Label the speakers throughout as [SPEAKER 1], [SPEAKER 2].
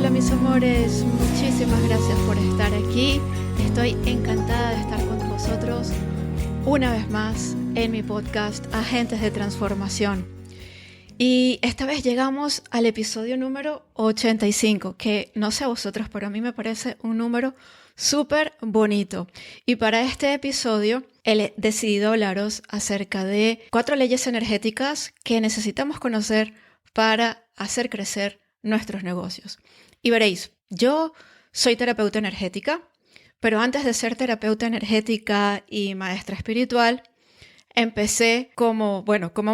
[SPEAKER 1] Hola mis amores, muchísimas gracias por estar aquí. Estoy encantada de estar con vosotros una vez más en mi podcast Agentes de Transformación. Y esta vez llegamos al episodio número 85, que no sé a vosotros, pero a mí me parece un número súper bonito. Y para este episodio he decidido hablaros acerca de 4 leyes energéticas que necesitamos conocer para hacer crecer nuestros negocios. Y veréis, yo soy terapeuta energética, pero antes de ser terapeuta energética y maestra espiritual, empecé como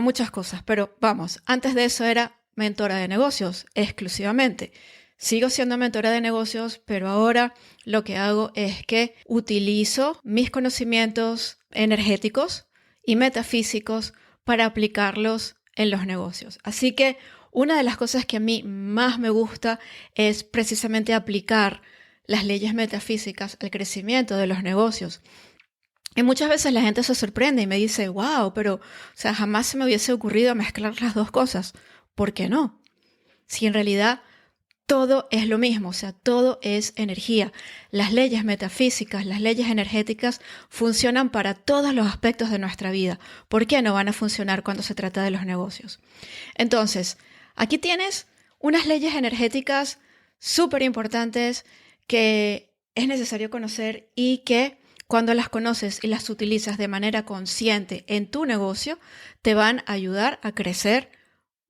[SPEAKER 1] muchas cosas, pero vamos, antes de eso era mentora de negocios exclusivamente. Sigo siendo mentora de negocios, pero ahora lo que hago es que utilizo mis conocimientos energéticos y metafísicos para aplicarlos en los negocios. Así que una de las cosas que a mí más me gusta es precisamente aplicar las leyes metafísicas al crecimiento de los negocios. Y muchas veces la gente se sorprende y me dice, wow, pero jamás se me hubiese ocurrido mezclar las dos cosas. ¿Por qué no? Si en realidad todo es lo mismo, todo es energía. Las leyes metafísicas, las leyes energéticas funcionan para todos los aspectos de nuestra vida. ¿Por qué no van a funcionar cuando se trata de los negocios? Entonces, aquí tienes unas leyes energéticas súper importantes que es necesario conocer y que cuando las conoces y las utilizas de manera consciente en tu negocio, te van a ayudar a crecer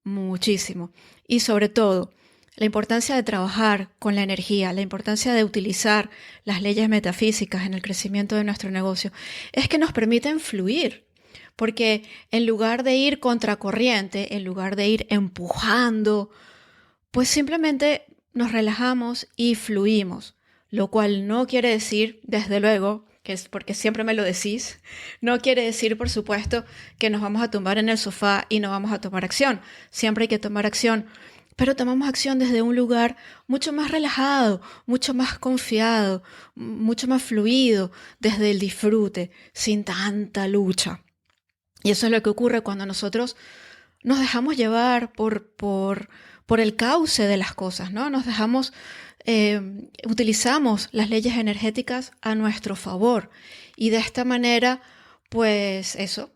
[SPEAKER 1] muchísimo. Y sobre todo, la importancia de trabajar con la energía, la importancia de utilizar las leyes metafísicas en el crecimiento de nuestro negocio, es que nos permiten fluir. Porque en lugar de ir contracorriente, en lugar de ir empujando, pues simplemente nos relajamos y fluimos. Lo cual no quiere decir, desde luego, que es porque siempre me lo decís, no quiere decir, por supuesto, que nos vamos a tumbar en el sofá y no vamos a tomar acción. Siempre hay que tomar acción, pero tomamos acción desde un lugar mucho más relajado, mucho más confiado, mucho más fluido, desde el disfrute, sin tanta lucha. Y eso es lo que ocurre cuando nosotros nos dejamos llevar por el cauce de las cosas, ¿no? Utilizamos las leyes energéticas a nuestro favor y de esta manera, pues eso,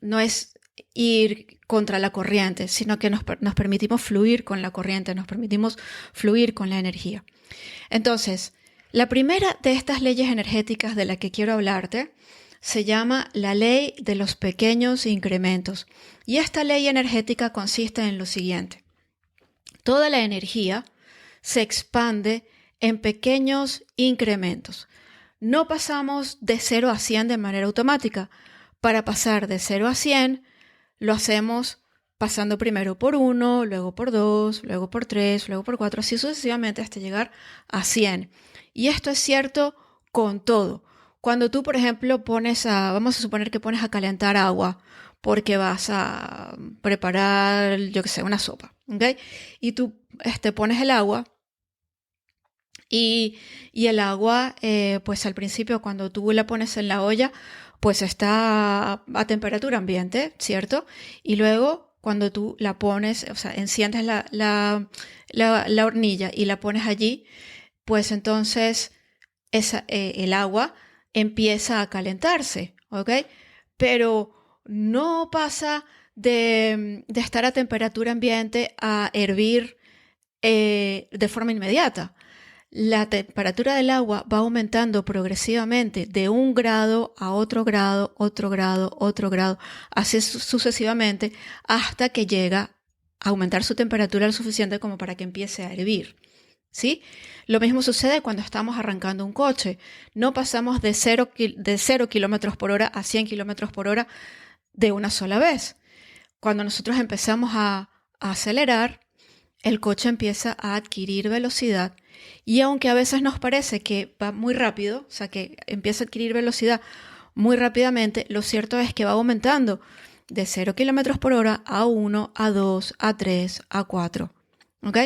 [SPEAKER 1] no es ir contra la corriente, sino que nos permitimos fluir con la corriente, nos permitimos fluir con la energía. Entonces, la primera de estas leyes energéticas de la que quiero hablarte se llama la ley de los pequeños incrementos. Y esta ley energética consiste en lo siguiente. Toda la energía se expande en pequeños incrementos. No pasamos de 0 a 100 de manera automática. Para pasar de 0 a 100, lo hacemos pasando primero por 1, luego por 2, luego por 3, luego por 4, así sucesivamente hasta llegar a 100. Y esto es cierto con todo. Cuando tú, por ejemplo, vamos a suponer que pones a calentar agua porque vas a preparar, una sopa, ¿ok? Y tú pones el agua y el agua, pues al principio cuando tú la pones en la olla, pues está a temperatura ambiente, ¿cierto? Y luego cuando tú la pones, enciendes la hornilla y la pones allí, pues entonces el agua empieza a calentarse, ¿ok? Pero no pasa de estar a temperatura ambiente a hervir de forma inmediata. La temperatura del agua va aumentando progresivamente de 1 grado a otro grado, otro grado, otro grado, así sucesivamente hasta que llega a aumentar su temperatura lo suficiente como para que empiece a hervir. ¿Sí? Lo mismo sucede cuando estamos arrancando un coche. No pasamos de 0 kilómetros por hora a 100 kilómetros por hora de una sola vez. Cuando nosotros empezamos a acelerar, el coche empieza a adquirir velocidad y aunque a veces nos parece que va muy rápido, que empieza a adquirir velocidad muy rápidamente, lo cierto es que va aumentando de 0 kilómetros por hora a 1, a 2, a 3, a 4. ¿Ok?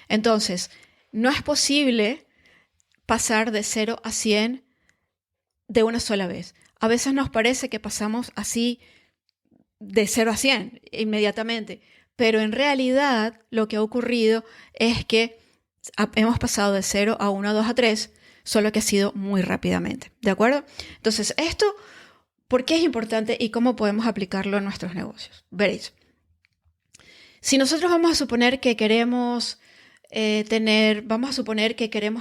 [SPEAKER 1] Entonces, no es posible pasar de 0 a 100 de una sola vez. A veces nos parece que pasamos así de 0 a 100 inmediatamente, pero en realidad lo que ha ocurrido es que hemos pasado de 0 a 1, a 2, a 3, solo que ha sido muy rápidamente, ¿de acuerdo? Entonces, esto, ¿por qué es importante y cómo podemos aplicarlo a nuestros negocios? Veréis, si nosotros vamos a suponer que queremos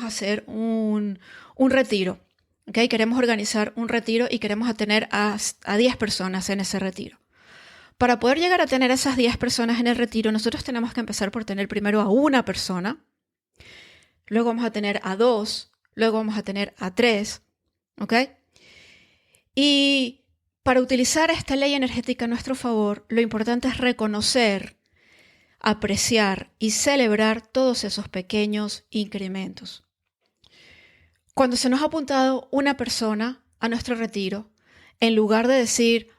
[SPEAKER 1] hacer un retiro, ¿okay? Queremos organizar un retiro y queremos tener a 10 personas en ese retiro. Para poder llegar a tener esas 10 personas en el retiro, nosotros tenemos que empezar por tener primero a una persona, luego vamos a tener a 2, luego vamos a tener a 3, ¿ok? Y para utilizar esta ley energética a nuestro favor, lo importante es reconocer, apreciar y celebrar todos esos pequeños incrementos. Cuando se nos ha apuntado una persona a nuestro retiro, en lugar de decir,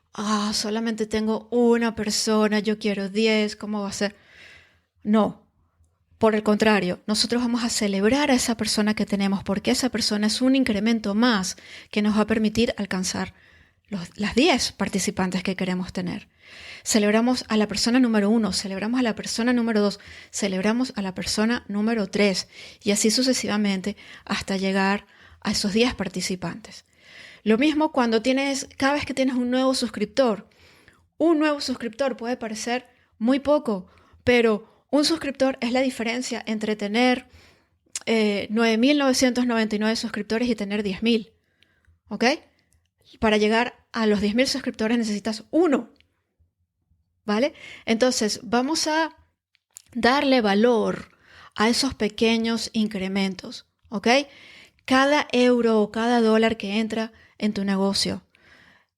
[SPEAKER 1] solamente tengo una persona, yo quiero 10, ¿cómo va a ser? No, por el contrario, nosotros vamos a celebrar a esa persona que tenemos porque esa persona es un incremento más que nos va a permitir alcanzar las 10 participantes que queremos tener. Celebramos a la persona número 1, celebramos a la persona número 2, celebramos a la persona número 3 y así sucesivamente hasta llegar a esos 10 participantes. Lo mismo cada vez que tienes un nuevo suscriptor. Un nuevo suscriptor puede parecer muy poco, pero un suscriptor es la diferencia entre tener 9.999 suscriptores y tener 10.000. ¿Ok? Para llegar a los 10.000 suscriptores necesitas uno. ¿Vale? Entonces, vamos a darle valor a esos pequeños incrementos. ¿Ok? Cada euro o cada dólar que entra en tu negocio.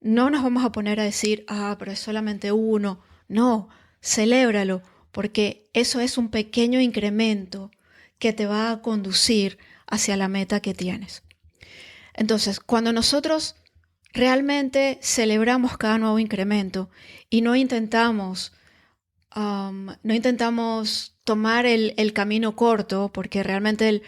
[SPEAKER 1] No nos vamos a poner a decir, pero es solamente uno. No, celébralo, porque eso es un pequeño incremento que te va a conducir hacia la meta que tienes. Entonces, cuando nosotros realmente celebramos cada nuevo incremento y no intentamos tomar el camino corto, porque realmente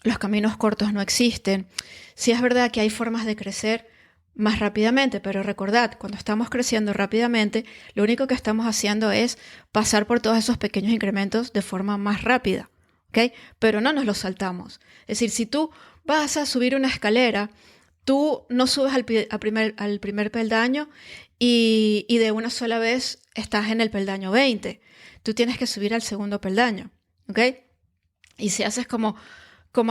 [SPEAKER 1] los caminos cortos no existen. Sí es verdad que hay formas de crecer más rápidamente, pero recordad, cuando estamos creciendo rápidamente, lo único que estamos haciendo es pasar por todos esos pequeños incrementos de forma más rápida, ¿ok? Pero no nos los saltamos. Es decir, si tú vas a subir una escalera, tú no subes al primer peldaño y de una sola vez estás en el peldaño 20. Tú tienes que subir al segundo peldaño, ¿ok? Y si haces como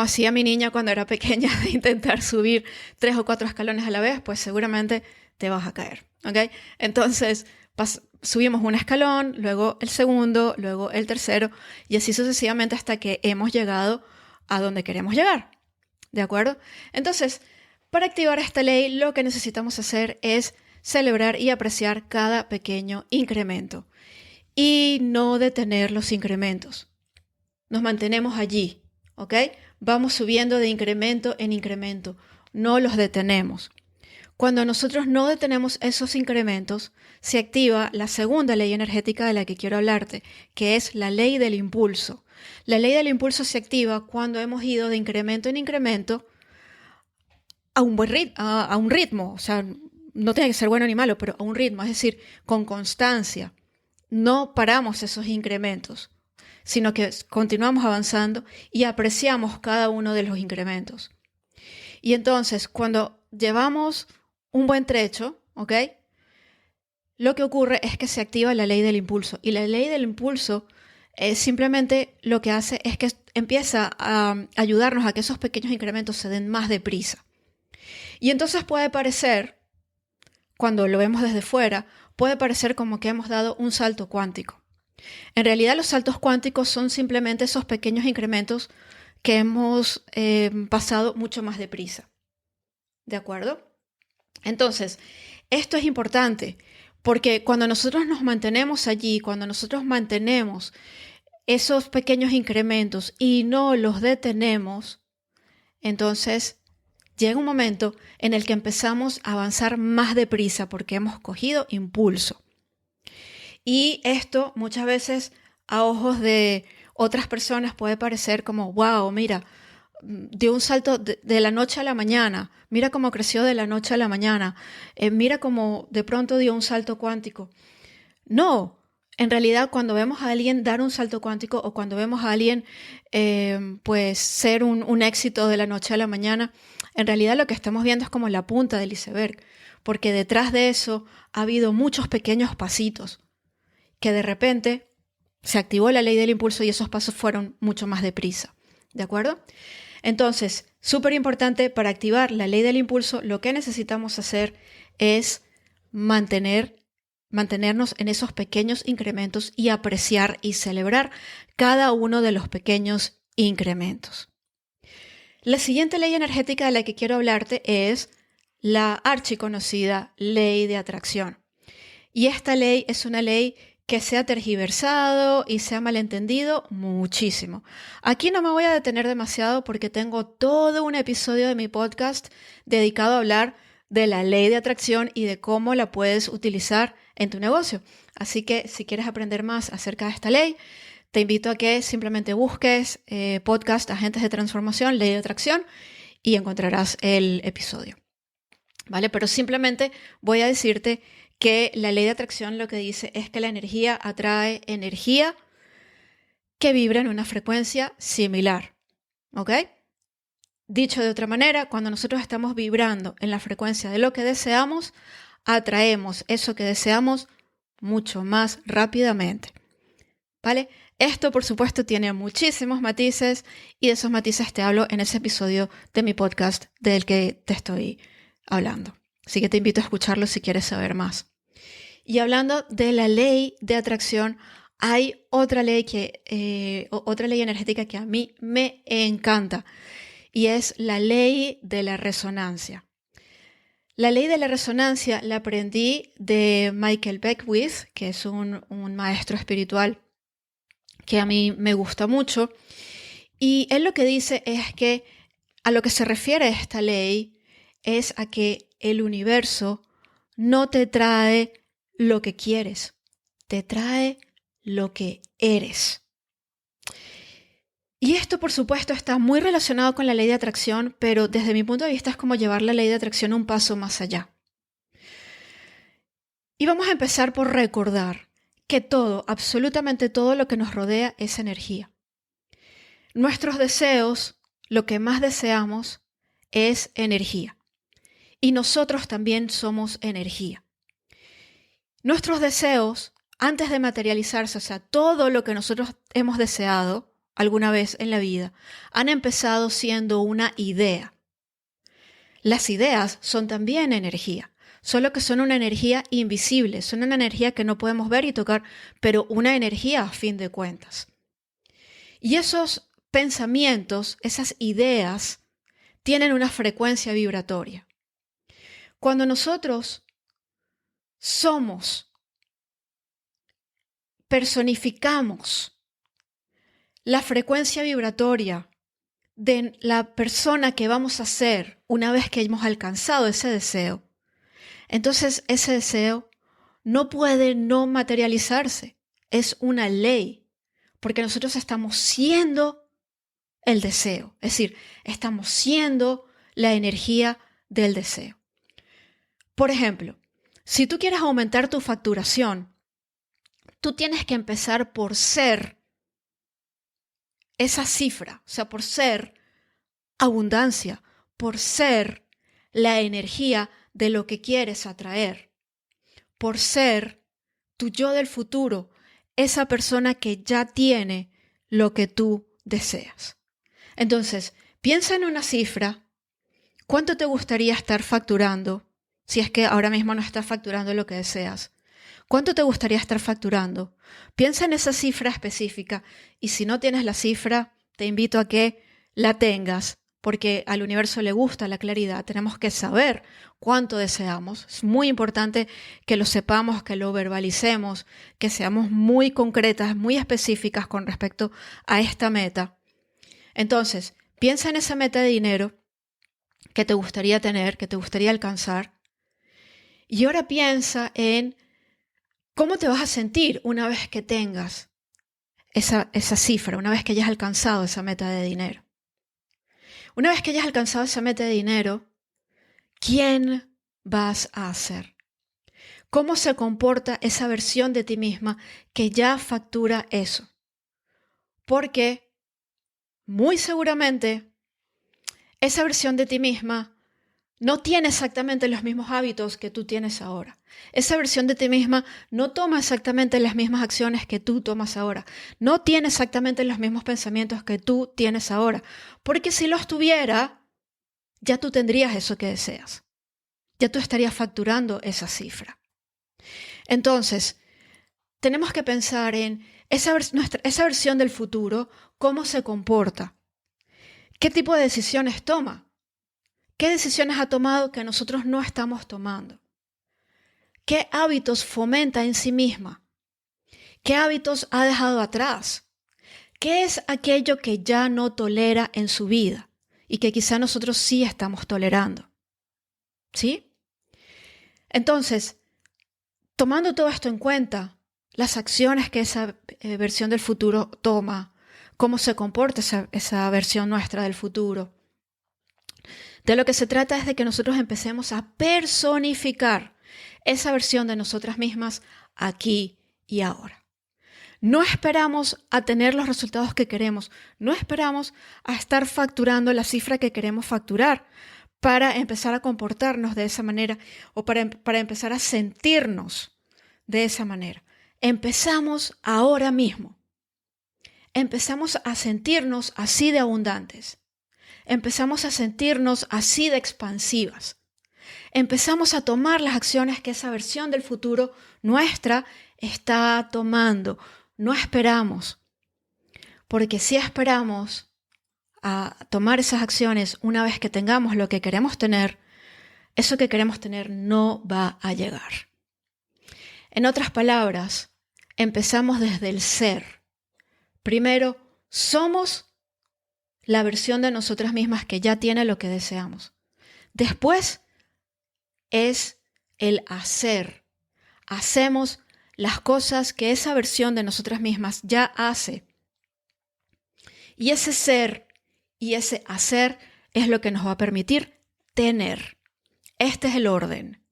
[SPEAKER 1] hacía mi niña cuando era pequeña, de intentar subir 3 o 4 escalones a la vez, pues seguramente te vas a caer, ¿ok? Entonces, subimos un escalón, luego el segundo, luego el tercero, y así sucesivamente hasta que hemos llegado a donde queremos llegar, ¿de acuerdo? Entonces, para activar esta ley, lo que necesitamos hacer es celebrar y apreciar cada pequeño incremento y no detener los incrementos. Nos mantenemos allí, ¿ok? Vamos subiendo de incremento en incremento, no los detenemos. Cuando nosotros no detenemos esos incrementos, se activa la segunda ley energética de la que quiero hablarte, que es la ley del impulso. La ley del impulso se activa cuando hemos ido de incremento en incremento a un ritmo, o sea, no tiene que ser bueno ni malo, pero a un ritmo, es decir, con constancia. No paramos esos incrementos, sino que continuamos avanzando y apreciamos cada uno de los incrementos. Y entonces, cuando llevamos un buen trecho, ¿ok? Lo que ocurre es que se activa la ley del impulso. Y la ley del impulso simplemente lo que hace es que empieza a ayudarnos a que esos pequeños incrementos se den más deprisa. Y entonces puede parecer, cuando lo vemos desde fuera, puede parecer como que hemos dado un salto cuántico. En realidad los saltos cuánticos son simplemente esos pequeños incrementos que hemos pasado mucho más deprisa. ¿De acuerdo? Entonces, esto es importante porque cuando nosotros nos mantenemos allí, cuando nosotros mantenemos esos pequeños incrementos y no los detenemos, entonces llega un momento en el que empezamos a avanzar más deprisa porque hemos cogido impulso. Y esto muchas veces a ojos de otras personas puede parecer como, wow, mira, dio un salto de la noche a la mañana, mira cómo creció de la noche a la mañana, mira cómo de pronto dio un salto cuántico. No, En realidad, cuando vemos a alguien dar un salto cuántico o cuando vemos a alguien pues ser un éxito de la noche a la mañana, en realidad lo que estamos viendo es como la punta del iceberg, porque detrás de eso ha habido muchos pequeños pasitos que de repente se activó la ley del impulso y esos pasos fueron mucho más deprisa. ¿De acuerdo? Entonces, súper importante, para activar la ley del impulso, lo que necesitamos hacer es mantenernos en esos pequeños incrementos y apreciar y celebrar cada uno de los pequeños incrementos. La siguiente ley energética de la que quiero hablarte es la archiconocida ley de atracción. Y esta ley es una ley que se ha tergiversado y se ha malentendido muchísimo. Aquí no me voy a detener demasiado porque tengo todo un episodio de mi podcast dedicado a hablar de la ley de atracción y de cómo la puedes utilizar en tu negocio. Así que si quieres aprender más acerca de esta ley, te invito a que simplemente busques podcast Agentes de Transformación, Ley de Atracción y encontrarás el episodio. ¿Vale? Pero simplemente voy a decirte que la ley de atracción lo que dice es que la energía atrae energía que vibra en una frecuencia similar. ¿Ok? Dicho de otra manera, cuando nosotros estamos vibrando en la frecuencia de lo que deseamos, atraemos eso que deseamos mucho más rápidamente. ¿Vale? Esto, por supuesto, tiene muchísimos matices y de esos matices te hablo en ese episodio de mi podcast del que te estoy hablando. Así que te invito a escucharlo si quieres saber más. Y hablando de la ley de atracción, hay otra ley energética que a mí me encanta y es la ley de la resonancia. La ley de la resonancia la aprendí de Michael Beckwith, que es un maestro espiritual que a mí me gusta mucho. Y él lo que dice es que a lo que se refiere esta ley es a que el universo no te trae lo que quieres, te trae lo que eres. Y esto, por supuesto, está muy relacionado con la ley de atracción, pero desde mi punto de vista es como llevar la ley de atracción un paso más allá. Y vamos a empezar por recordar que todo, absolutamente todo lo que nos rodea es energía. Nuestros deseos, lo que más deseamos, es energía. Y nosotros también somos energía. Nuestros deseos, antes de materializarse, o sea, todo lo que nosotros hemos deseado alguna vez en la vida, han empezado siendo una idea. Las ideas son también energía, solo que son una energía invisible, son una energía que no podemos ver y tocar, pero una energía a fin de cuentas. Y esos pensamientos, esas ideas, tienen una frecuencia vibratoria. Cuando nosotros personificamos la frecuencia vibratoria de la persona que vamos a ser una vez que hemos alcanzado ese deseo, entonces ese deseo no puede no materializarse. Es una ley, porque nosotros estamos siendo el deseo, es decir, estamos siendo la energía del deseo. Por ejemplo, si tú quieres aumentar tu facturación, tú tienes que empezar por ser esa cifra, o sea, por ser abundancia, por ser la energía de lo que quieres atraer, por ser tu yo del futuro, esa persona que ya tiene lo que tú deseas. Entonces, piensa en una cifra. ¿Cuánto te gustaría estar facturando si es que ahora mismo no estás facturando lo que deseas? ¿Cuánto te gustaría estar facturando? Piensa en esa cifra específica y si no tienes la cifra, te invito a que la tengas, porque al universo le gusta la claridad. Tenemos que saber cuánto deseamos. Es muy importante que lo sepamos, que lo verbalicemos, que seamos muy concretas, muy específicas con respecto a esta meta. Entonces, piensa en esa meta de dinero que te gustaría tener, que te gustaría alcanzar. Y ahora piensa en cómo te vas a sentir una vez que tengas esa cifra, una vez que hayas alcanzado esa meta de dinero. Una vez que hayas alcanzado esa meta de dinero, ¿quién vas a ser? ¿Cómo se comporta esa versión de ti misma que ya factura eso? Porque muy seguramente esa versión de ti misma no tiene exactamente los mismos hábitos que tú tienes ahora. Esa versión de ti misma no toma exactamente las mismas acciones que tú tomas ahora. No tiene exactamente los mismos pensamientos que tú tienes ahora. Porque si los tuviera, ya tú tendrías eso que deseas. Ya tú estarías facturando esa cifra. Entonces, tenemos que pensar en esa versión del futuro, cómo se comporta, qué tipo de decisiones toma. ¿Qué decisiones ha tomado que nosotros no estamos tomando? ¿Qué hábitos fomenta en sí misma? ¿Qué hábitos ha dejado atrás? ¿Qué es aquello que ya no tolera en su vida y que quizá nosotros sí estamos tolerando? ¿Sí? Entonces, tomando todo esto en cuenta, las acciones que esa versión del futuro toma, cómo se comporta esa versión nuestra del futuro, de lo que se trata es de que nosotros empecemos a personificar esa versión de nosotras mismas aquí y ahora. No esperamos a tener los resultados que queremos, no esperamos a estar facturando la cifra que queremos facturar para empezar a comportarnos de esa manera o para empezar a sentirnos de esa manera. Empezamos ahora mismo. Empezamos a sentirnos así de abundantes. Empezamos a sentirnos así de expansivas. Empezamos a tomar las acciones que esa versión del futuro nuestra está tomando. No esperamos. Porque si esperamos a tomar esas acciones una vez que tengamos lo que queremos tener, eso que queremos tener no va a llegar. En otras palabras, empezamos desde el ser. Primero, somos la versión de nosotras mismas que ya tiene lo que deseamos. Después es el hacer. Hacemos las cosas que esa versión de nosotras mismas ya hace. Y ese ser y ese hacer es lo que nos va a permitir tener. Este es el orden.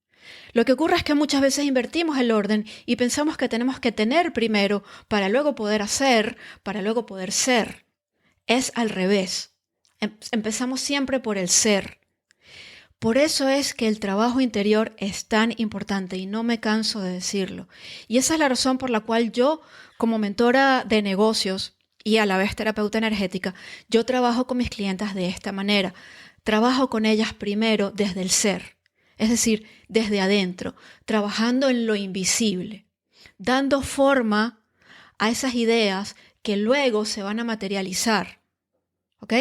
[SPEAKER 1] Lo que ocurre es que muchas veces invertimos el orden y pensamos que tenemos que tener primero para luego poder hacer, para luego poder ser. Es al revés. Empezamos siempre por el ser. Por eso es que el trabajo interior es tan importante y no me canso de decirlo. Y esa es la razón por la cual yo, como mentora de negocios y a la vez terapeuta energética, yo trabajo con mis clientas de esta manera. Trabajo con ellas primero desde el ser, es decir, desde adentro, trabajando en lo invisible, dando forma a esas ideas que luego se van a materializar, ¿ok?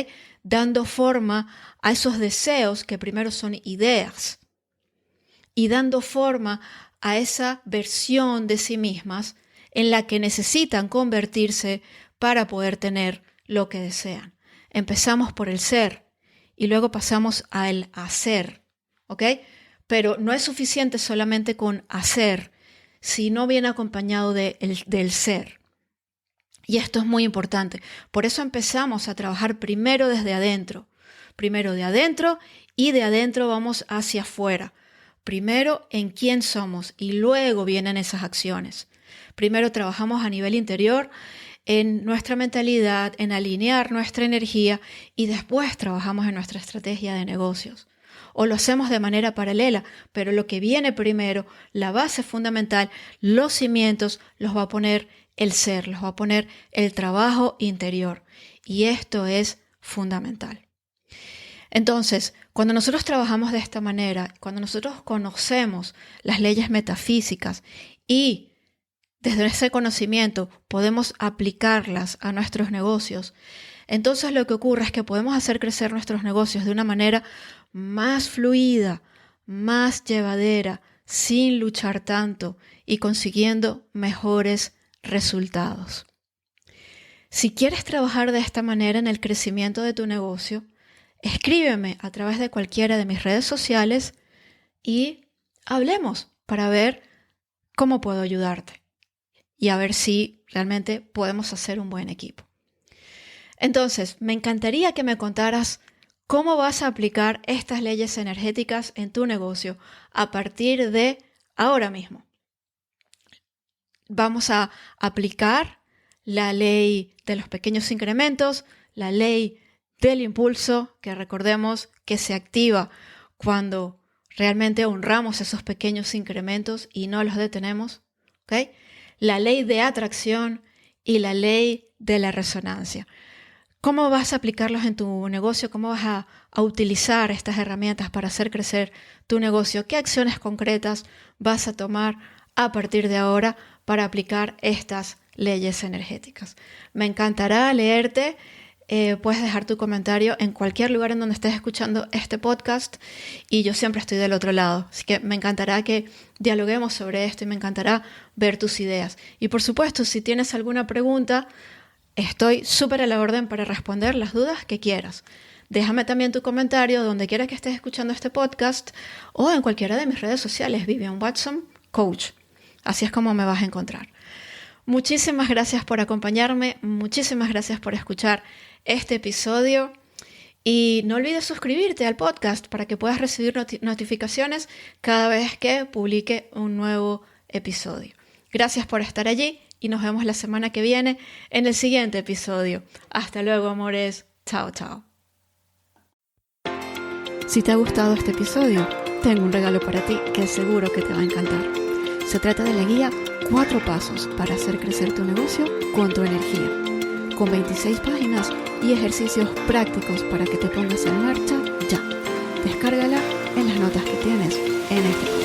[SPEAKER 1] Dando forma a esos deseos que primero son ideas y dando forma a esa versión de sí mismas en la que necesitan convertirse para poder tener lo que desean. Empezamos por el ser y luego pasamos al hacer, ¿ok? Pero no es suficiente solamente con hacer, sino viene acompañado del ser. Y esto es muy importante. Por eso empezamos a trabajar primero desde adentro. Primero de adentro y de adentro vamos hacia afuera. Primero en quién somos y luego vienen esas acciones. Primero trabajamos a nivel interior en nuestra mentalidad, en alinear nuestra energía y después trabajamos en nuestra estrategia de negocios. O lo hacemos de manera paralela, pero lo que viene primero, la base fundamental, los cimientos, los va a poner el ser, los va a poner el trabajo interior. Y esto es fundamental. Entonces, cuando nosotros trabajamos de esta manera, cuando nosotros conocemos las leyes metafísicas y desde ese conocimiento podemos aplicarlas a nuestros negocios, entonces lo que ocurre es que podemos hacer crecer nuestros negocios de una manera más fluida, más llevadera, sin luchar tanto y consiguiendo mejores resultados. Si quieres trabajar de esta manera en el crecimiento de tu negocio, escríbeme a través de cualquiera de mis redes sociales y hablemos para ver cómo puedo ayudarte y a ver si realmente podemos hacer un buen equipo. Entonces, me encantaría que me contaras cómo vas a aplicar estas leyes energéticas en tu negocio a partir de ahora mismo. vamos a aplicar la ley de los pequeños incrementos, la ley del impulso, que recordemos que se activa cuando realmente honramos esos pequeños incrementos y no los detenemos, ¿ok? La ley de atracción y la ley de la resonancia. ¿Cómo vas a aplicarlos en tu negocio? ¿Cómo vas a utilizar estas herramientas para hacer crecer tu negocio? ¿Qué acciones concretas vas a tomar a partir de ahora para aplicar estas leyes energéticas? Me encantará leerte. Puedes dejar tu comentario en cualquier lugar en donde estés escuchando este podcast y yo siempre estoy del otro lado. Así que me encantará que dialoguemos sobre esto y me encantará ver tus ideas. Y por supuesto, si tienes alguna pregunta, estoy súper a la orden para responder las dudas que quieras. Déjame también tu comentario donde quiera que estés escuchando este podcast o en cualquiera de mis redes sociales, Vivian Watson Coach. Así es como me vas a encontrar. Muchísimas gracias por acompañarme, muchísimas gracias por escuchar este episodio y no olvides suscribirte al podcast para que puedas recibir notificaciones cada vez que publique un nuevo episodio. Gracias por estar allí y nos vemos la semana que viene en el siguiente episodio. Hasta luego, amores. Chao, chao. Si te ha gustado este episodio, tengo un regalo para ti que seguro que te va a encantar. Se trata de la guía 4 pasos para hacer crecer tu negocio con tu energía, con 26 páginas y ejercicios prácticos para que te pongas en marcha ya. Descárgala en las notas que tienes en este podcast.